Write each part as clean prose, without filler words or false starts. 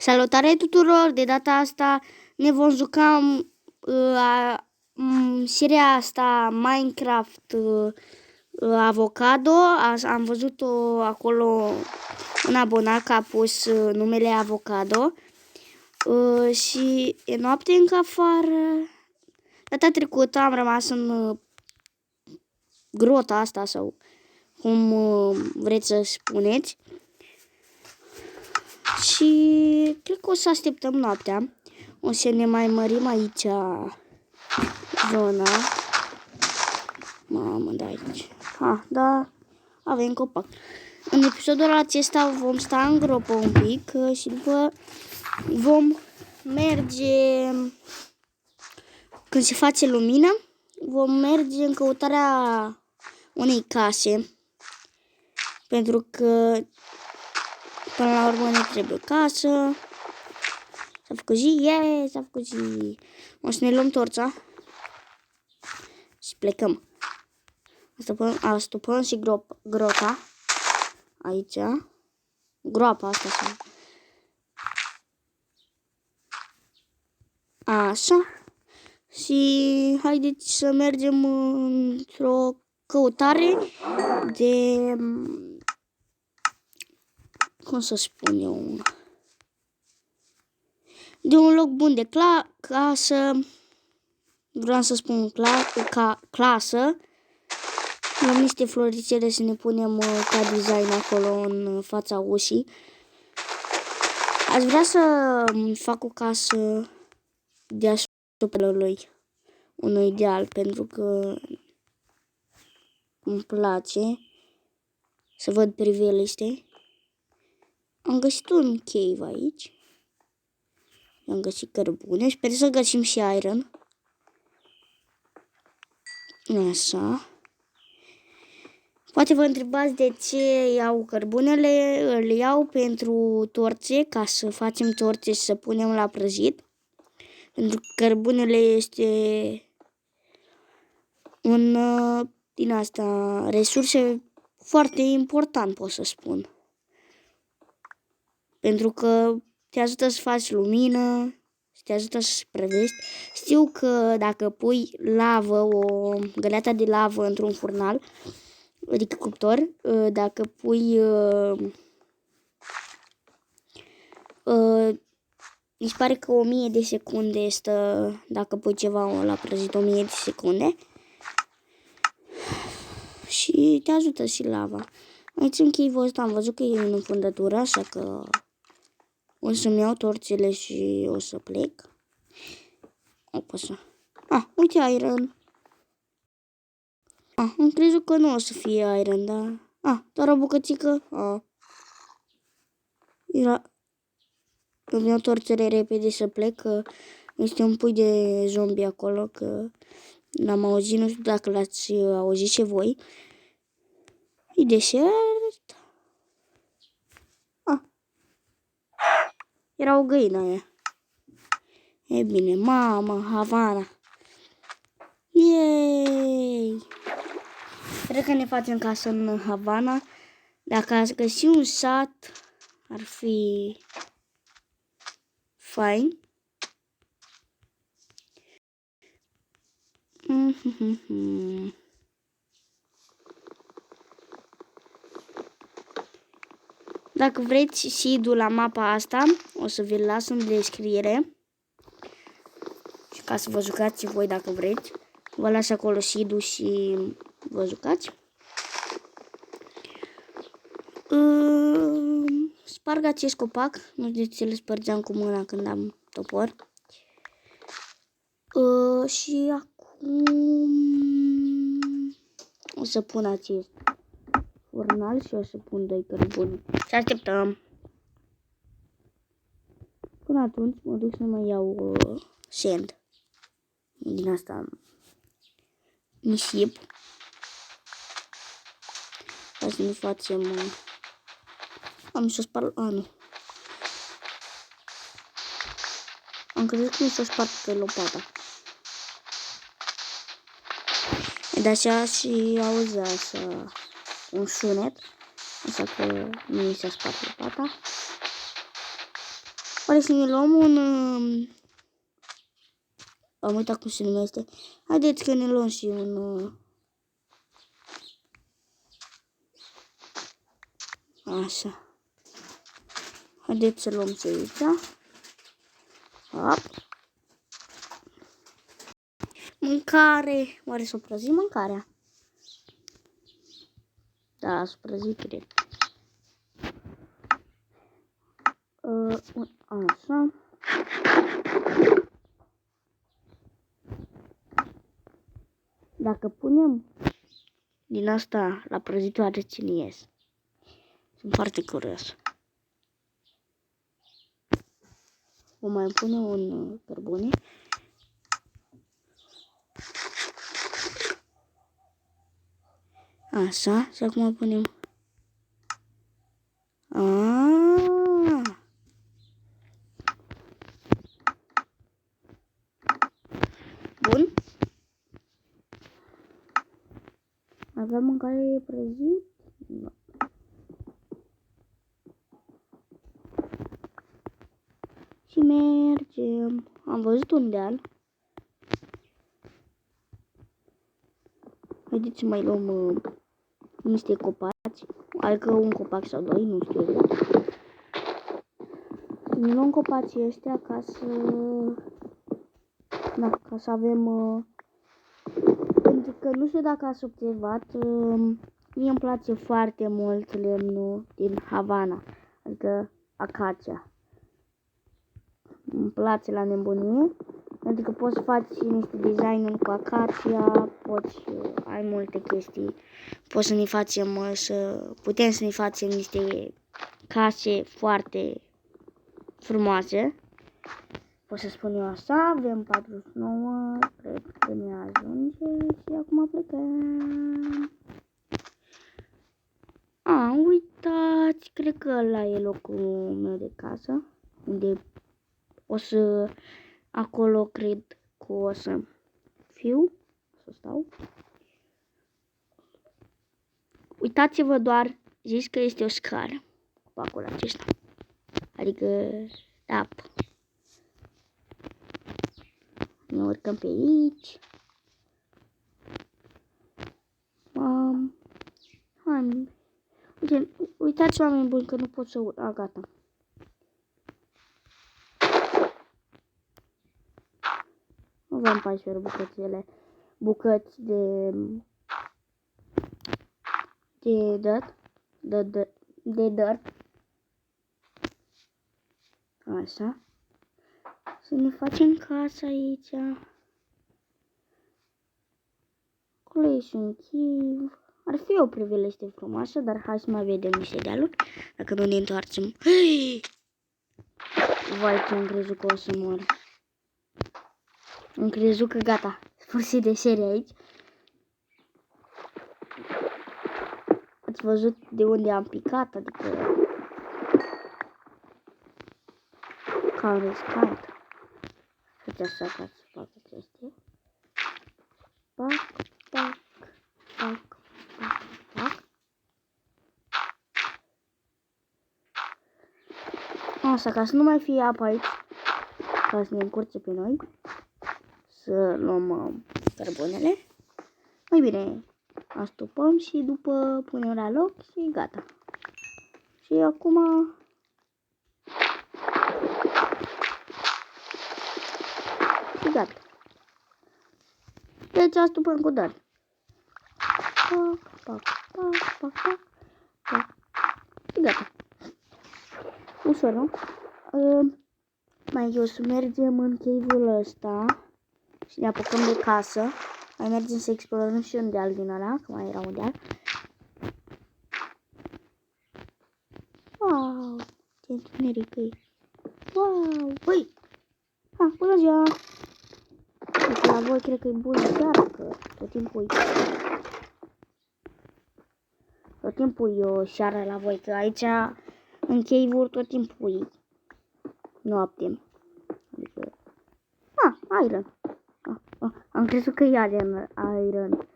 Salutare tuturor! De data asta ne vom juca seria asta Minecraft Avocado. Am văzut-o acolo, un abonat că a pus numele Avocado. Și e noapte încă afară. Data trecută am rămas în grota asta sau cum vreți să spuneți. Și cred că o să așteptăm noaptea. O să ne mai mărim aici zona. Mamă, da, aici. Da, avem copac. În episodul acesta vom sta în gropă un pic și după vom merge, când se face lumină, vom merge în căutarea unei case. Pentru că până la urmă ne trebuie casă. S-a făcut zi, s-a făcut zi. O să ne luăm torța și plecăm. Astupăm și grota. Aici. Groapa asta. Așa. Și haideți să mergem într-o căutare de... cum să spun eu? De un loc bun de casă. Vreau să spun clasă. Luăm niște floricele să ne punem ca design acolo în fața ușii. Aș vrea să fac o casă deasupra lui. Unui ideal, pentru că îmi place să văd priveliște. Am găsit un cave aici. Am găsit cărbune. Sper să găsim și iron. Așa. Poate vă întrebați de ce iau cărbunele. Îl iau pentru torțe, ca să facem torțe și să punem la prăjit. Pentru că cărbunele este un din asta resurse foarte important, pot să spun. Pentru că te ajută să faci lumină, te ajută să prăvești. Știu că dacă pui lavă, o găleată de lavă într-un furnal, adică cuptor, dacă pui mi se pare că 1000 de secunde este, dacă pui ceva la prăjit, 1000 de secunde. Și te ajută și lava. Aici în cave-ul ăsta am văzut că e în înfundătură, așa că o să-mi iau torțele și o să plec. Așa. Uite iron. Am crezut că nu o să fie iron, dar... doar o bucățică. Îmi iau torțele repede să plec, că este un pui de zombie acolo, că l-am auzit, nu știu dacă l-ați auzit și voi. E deșert. Era o găină aia. E bine, mamă, Havana. Yay! Cred că ne facem casă în Havana. Dacă ați găsi un sat, ar fi fain. Dacă vreți seed-ul la mapa asta, o să vi-l las în descriere. Și ca să vă jucați voi dacă vreți. Vă las acolo seed-ul și vă jucați. Sparg acest copac. Nu știu de ce le spărgeam cu mâna când am topor. Și acum o să pun acest furnal și o să pun 2 cărbuni. Și așteptăm. Până atunci mă duc să mai iau sand. Din asta nisip. Ca să nu facem... Am să spart... nu. Am crezut că nu s-a spart pe lopata. De așa și auzi așa un sunet. Așa că nu mi s-a spart lopata. Oare să ne luăm un... am uitat cum se numește. Haideți că ne luăm și un... Așa. Haideți să luăm și aici. Hop. Mâncare. Oare s-o prăzi mâncarea? Da, s-o prăzi, cred. Așa. Dacă punem din asta la prăjitoare, ce ies? Sunt foarte curios. O mai pune un cărbune. Așa, și acum punem... Bun. Avem mâncare prăjit? Nu. Și mergem. Am văzut un deal. Haideți să mai luăm niște copaci. Adică un copac sau doi, nu știu exact. Ne luăm copacii ăștia ca să... Da, ca să avem... Pentru că nu știu dacă ați observat, mie îmi place foarte mult lemnul din Havana, adică acacia. Îmi place la nebunie, pentru că poți face niște design-uri cu acacia, poți, ai multe chestii. Poți să ne facem, putem să ne facem niște case foarte frumoase. Pot să spun eu așa, avem 49, cred că ne ajunge și acum plecăm. Uitați, cred că ăla e locul meu de casă, unde o să, acolo cred că o să fiu, o să stau. Uitați-vă doar, zici că este o scară, copacul acesta, adică, da. Ne urcăm pe aici. Uitați, oameni buni, că nu pot să urc. Gata. Avem 14 bucățele. Bucăți de dirt. Așa. Să ne facem casa aici. Acolo e și un chiv. Ar fi o priveliște frumoasă, dar hai să mai vedem niște dealuri. Dacă nu ne întoarcem. Vai, ce am crezut că o să mor. Am crezut că gata. Sfârșit de serie aici. Ați văzut de unde am picat? Adică... Cam riscant. Uite așa ca să fac chestia. Pac, pac, pac, pac, pac. Așa, ca să nu mai fie apă aici. Ca să ne încurce pe noi. Să luăm cărbunele. Mai bine, astupăm și după punem la loc și gata. Și acum... Și gata. Deci astupăm cu dar. Pac, pac, pac, pac, pac, pac. Și gata. Ușor, nu? Mai o să mergem în cave-ul ăsta și ne apucăm de casă. Mai mergem să explorăm și un deal din ăla, că mai era un deal. Wow, ce întuneric e. Wow, băi! Bună ziua! Deci la voi cred că e bună seara, că tot timpul e o seară la voi, că aici în cave-uri tot timpul e noapte. Adică... iron. Am crezut că e iron.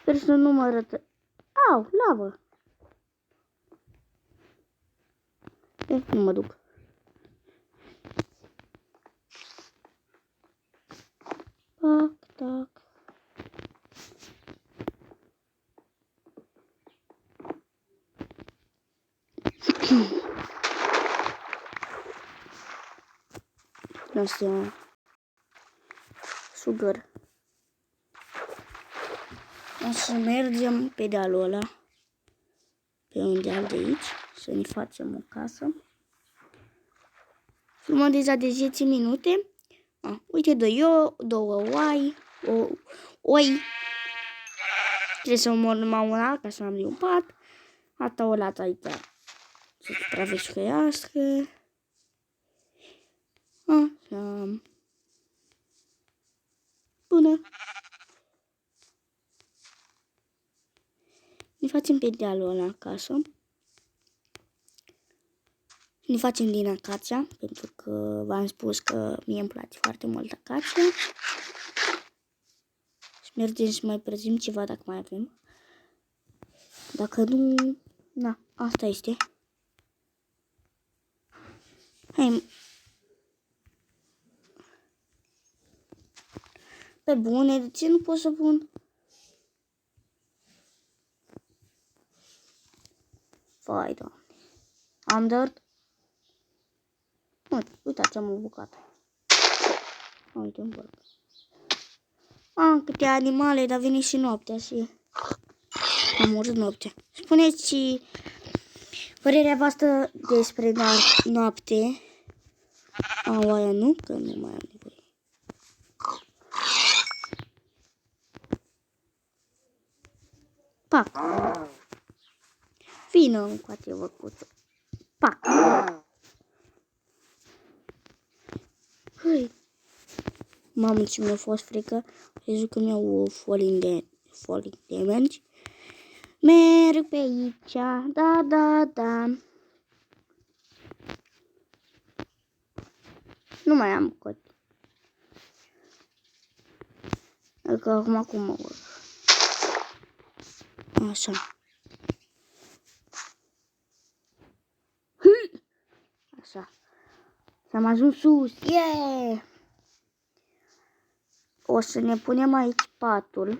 Sper să nu mă arătă. Au, lavă. Nu mă duc. Tac, tac. Asta sugar. O să mergem pe dealul ăla. Pe un deal de aici. Să ne facem o casă. Filmăm deja de 10 minute. Uite, două oi. Trebuie să omor numai una ca să am de un pat. Asta o lată aici. Să supraviețuiască. Așa. Bună. Ne facem pe dealul ăla acasă. Ne facem din acacia, pentru că v-am spus că mie îmi place foarte mult acacia. Și mergem să mai prezim ceva dacă mai avem. Dacă nu, na, asta este. Hai. Pe bune, de ce nu pot să pun? Vai, Doamne. Am dirt. Uitați, am o bucată. Uite, un porc. Câte animale, dar vine și noaptea și am murit noaptea. Spuneți și părerea voastră despre noapte. Aia nu, că nu mai am nevoie. Pac. Vină încoate, văcuță. Pac. Hăi. Mamă, ce mi-a fost frică. Crezut că mi-au falling damage. Merg pe aici. Da. Nu mai am cot. Adică acum cum mă urc. Așa. Așa. S-am ajuns sus. Yeah! O să ne punem aici patul.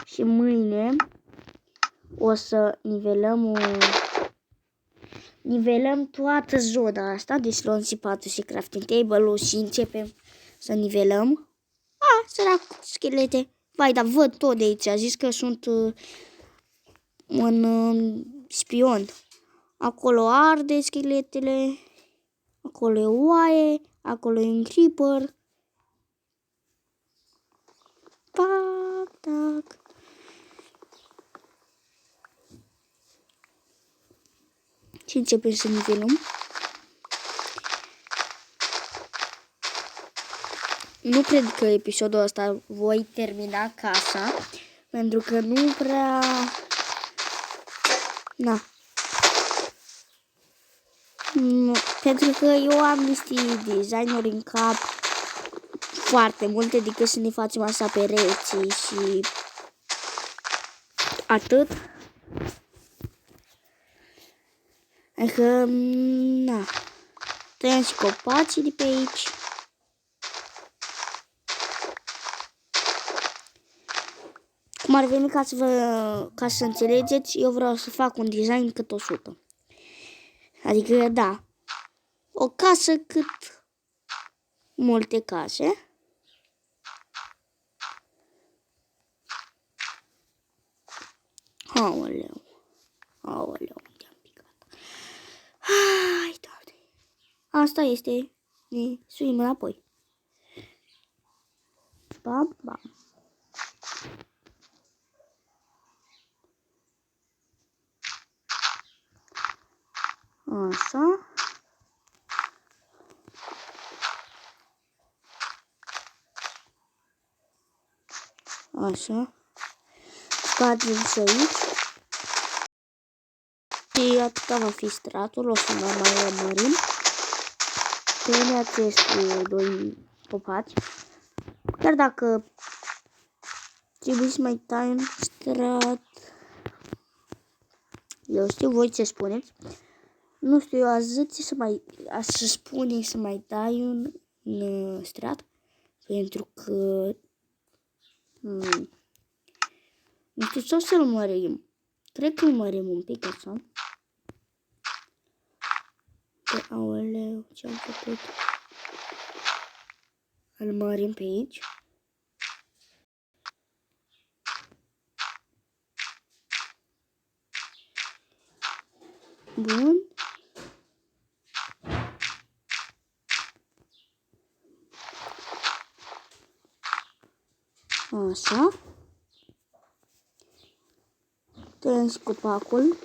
Și mâine o să nivelăm toată zona asta. Deci luăm și patul și crafting table-ul și începem să nivelăm. Sărac, schelete. Vai, dar văd tot de aici. A zis că sunt un spion. Acolo arde scheletele. Acolo e oaie. Acolo e un creeper. Pac, tac. Și începem să nivelăm. Nu cred că episodul ăsta voi termina casa, pentru că nu prea... Na. Nu, pentru că eu am niște designuri în cap foarte multe, decât să ne facem așa pereții și atât. Adică, na. Tăiem și copacii de pe aici. Cum ar veni, ca să înțelegeți, eu vreau să fac un design cât 100. Adică, da, o casă cât multe case. Aoleu, unde am picat. Hai, Doamne. Asta este. Ne suim înapoi. Bam. Așa. Așa. Spargem și aici. Și atâta va fi stratul. O să mai mărim. Pune aceste popaci. Chiar dacă trebuie să mai tai un strat. Eu știu voi ce spuneți. Nu știu, eu aș zice să spune să mai tai un strat. Pentru că nu știu, sau să-l mărim. Cred că îl mărim un pic așa. Aoleu, ce-am făcut? Îl mărim pe aici. Bun. Așa. Tăiem și copacul.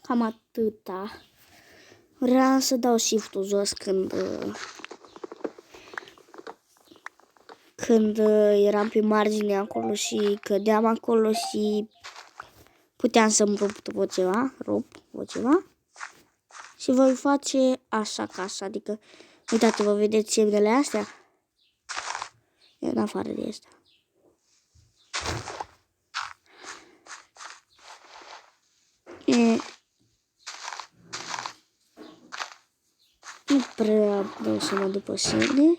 Cam atâta. Vreau să dau shift-ul jos când eram pe margine acolo și cădeam acolo și puteam să-mi rup ceva. Și voi face așa ca așa, adică, uitați-vă, vedeți semnele astea? În afară de astea. Nu prea vreau să mă după semne.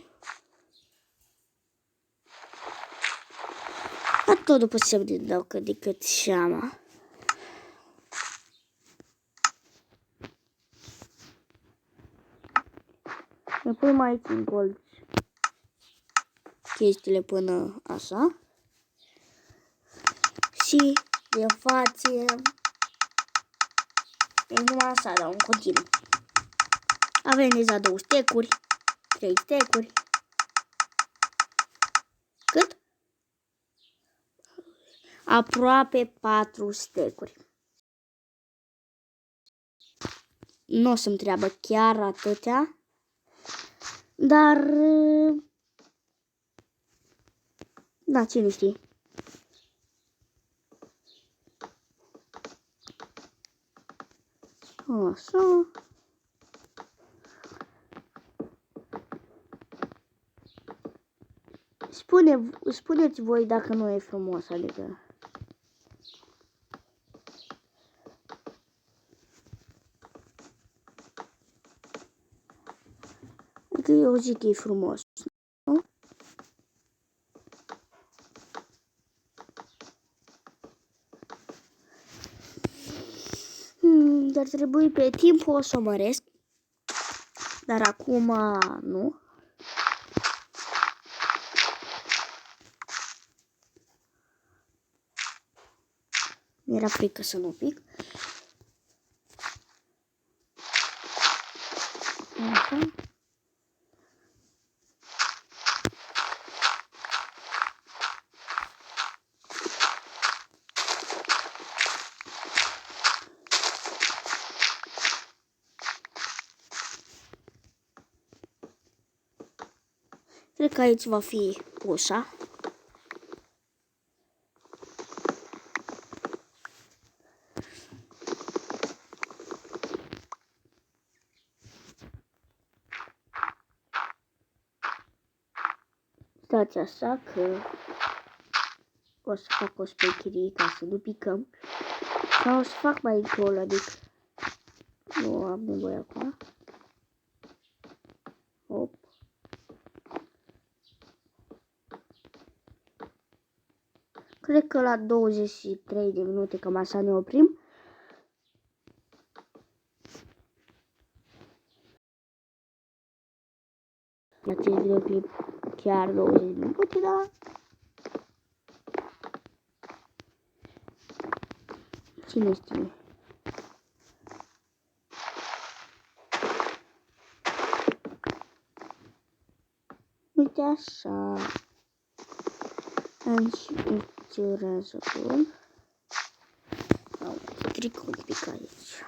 Dar tot după semne dau că decât seama. Ne punem aici în colț chestiile până așa. Și le facem numai așa, dar în continuu. Avem deja 2 stecuri, 3 stecuri. Cât? Aproape 4 stecuri. Nu o să-mi treabă chiar atâtea, dar da, cine știe. Așa. Spuneți voi dacă nu e frumos, adică. Adică eu zic că e frumos, nu? Dar trebuie pe timp o să o măresc. Dar acum nu. Mi-era frică să nu pic. Așa. Cred că aici va fi ușa. Stați așa că o să fac o specherie ca să nu picăm. Sau o să fac mai încolo, adică nu am nevoie acum. Hop. Cred că la 23 de minute cam așa ne oprim. La acest video pe chiar 20 de minute, dar cine știe. Uite așa. Am și picturează bun. Am stric un pic aici.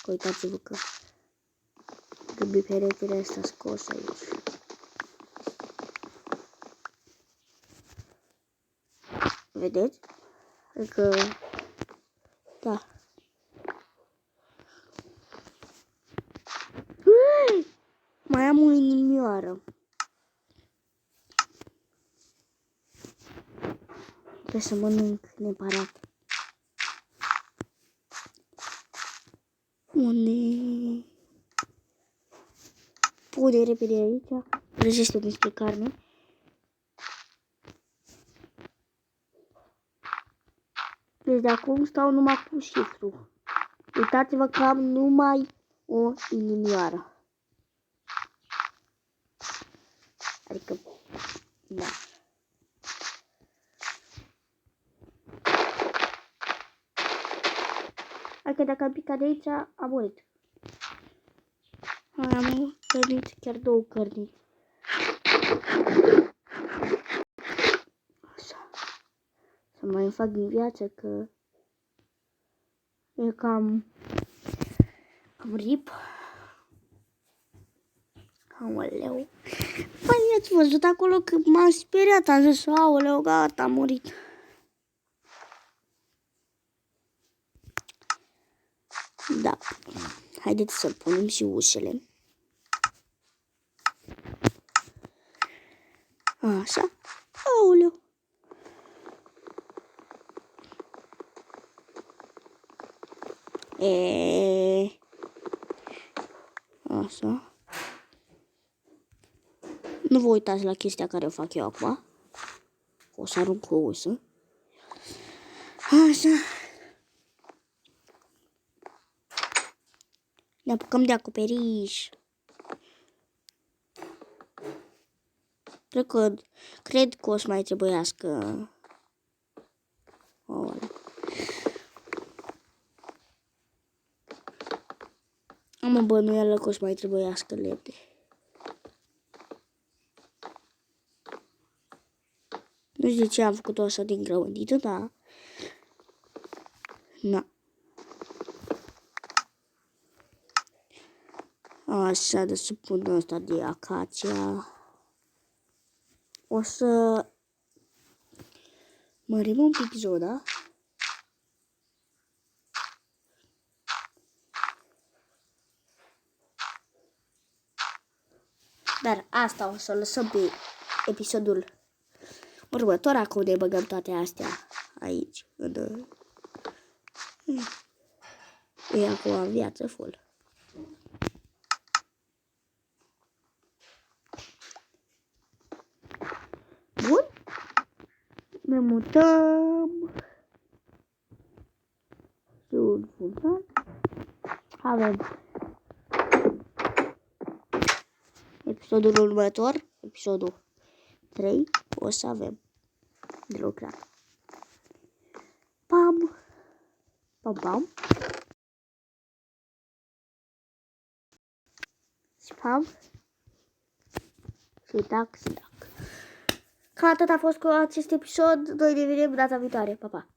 Uitați-vă că peretele ăsta scos aici. Vedeți? Adică, da. Mai am o inimioară. Trebuie să mănânc neapărat. Unde? Pune repede aici. Prăjește niște carne. Deci de acum stau numai cu șifru. Uitați-vă că am numai o inimioară. Adică, da. Adică dacă am picat de aici, am murit. Am cărnit, chiar 2 cărni. Așa. Să mai fac din viață că e cam rip. Aoleu. Păi ați văzut acolo că m-am speriat, am zis, aoleu, gata, am murit. Da. Haideți să punem și ușele. Așa. Aoleu. Așa. Nu vă uitați la chestia care o fac eu acum. O să arunc o ușă. Așa. Ne apucăm de acoperiș. Cred că o să mai trebuiască. Am o bănuială că o să mai trebuiască lemne. Nu știu de ce am făcut-o așa din grămădită, dar... Na. Așa, de să pun ăsta de acacia. O să mărim un pic zona. Dar asta o să lăsăm pe episodul următor, acum ne băgăm toate astea aici. E acum viață full. Bun. Ne mutăm. Sunt fundal. Avem episodul următor, episodul 3, o să avem de lucrat. Pam! Pam, pam! Spam! Și tac, și tac. Cam atât a fost cu acest episod. Noi ne vedem data viitoare. Pa, pa!